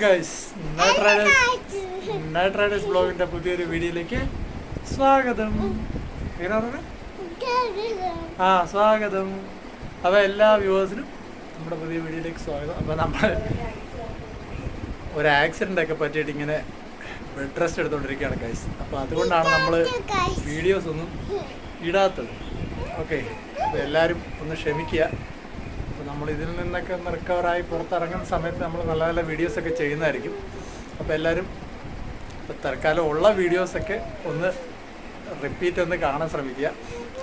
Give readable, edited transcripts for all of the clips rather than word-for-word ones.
Guys, night Riders ബ്ലോഗിന്റെ പുതിയൊരു വീഡിയോയിലേക്ക് സ്വാഗതം. സ്വാഗതം. അപ്പോൾ എല്ലാ വ്യൂവേഴ്സിനും നമ്മുടെ പുതിയ വീഡിയോയിലേക്ക് സ്വാഗതം. അപ്പോൾ നമ്മൾ ഒരു ആക്സിഡൻ്റ് ഒക്കെ പറ്റിയിട്ട് ഇങ്ങനെ ബെഡ് റെസ്റ്റ് എടുത്തുകൊണ്ടിരിക്കുകയാണ് ഗൈസ്. അപ്പോൾ അതുകൊണ്ടാണ് നമ്മൾ വീഡിയോസ് ഒന്നും ഇടാത്തത്. ഓക്കെ, അപ്പോൾ എല്ലാവരും ഒന്ന് ക്ഷമിക്കുക. അപ്പോൾ നമ്മൾ ഇതിൽ നിന്നൊക്കെ ഒന്ന് റിക്കവറായി പുറത്തിറങ്ങുന്ന സമയത്ത് നമ്മൾ നല്ല നല്ല വീഡിയോസൊക്കെ ചെയ്യുന്നതായിരിക്കും. അപ്പോൾ എല്ലാവരും ഇപ്പോൾ തൽക്കാലം ഉള്ള വീഡിയോസൊക്കെ ഒന്ന് റിപ്പീറ്റ് ഒന്ന് കാണാൻ ശ്രമിക്കുക.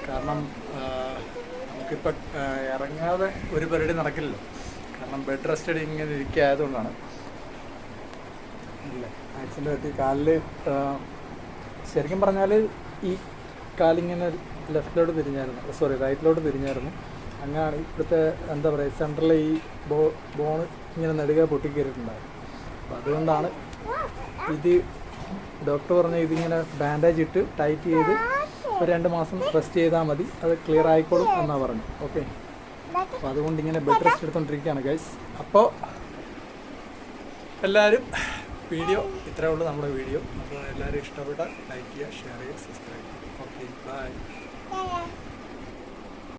കാരണം നമുക്കിപ്പോൾ ഇറങ്ങാതെ ഒരു പരിപാടി നടക്കില്ലല്ലോ. കാരണം ബെഡ് റെസ്റ്റ് ഇങ്ങനെ ഇരിക്കുക ആയതുകൊണ്ടാണ്. അല്ലേ, ആക്സിഡൻ്റ് പറ്റി കാലിൽ ശരിക്കും പറഞ്ഞാൽ ഈ കാലിങ്ങനെ ലെഫ്റ്റിലോട്ട് തിരിഞ്ഞായിരുന്നു, റൈറ്റിലോട്ട് തിരിഞ്ഞായിരുന്നു. അങ്ങനെയാണ് ഇപ്പോഴത്തെ എന്താ പറയുക, സെൻട്രലിൽ ഈ ബോണ് ഇങ്ങനെ നെടുക പൊട്ടിക്കയറിയിട്ടുണ്ടായിരുന്നു. അപ്പോൾ അതുകൊണ്ടാണ് ഇത് ഡോക്ടർ പറഞ്ഞ ഇതിങ്ങനെ ബാൻഡേജ് ഇട്ട് ടൈറ്റ് ചെയ്ത് ഒരു 2 മാസം റെസ്റ്റ് ചെയ്താൽ മതി, അത് ക്ലിയർ ആയിക്കോളും എന്നാണ് പറഞ്ഞു. ഓക്കെ, അപ്പോൾ അതുകൊണ്ട് ഇങ്ങനെ ബെഡ് റെസ്റ്റ് എടുത്തുകൊണ്ടിരിക്കുകയാണ് ഗൈസ്. അപ്പോൾ എല്ലാവരും വീഡിയോ ഇത്രയേ ഉള്ളൂ നമ്മുടെ വീഡിയോ. അപ്പോൾ എല്ലാവരും ഇഷ്ടപ്പെട്ട ലൈക്ക് ചെയ്യുക, ഷെയർ ചെയ്യുക, സബ്സ്ക്രൈബ് ചെയ്യുക. Okay, by.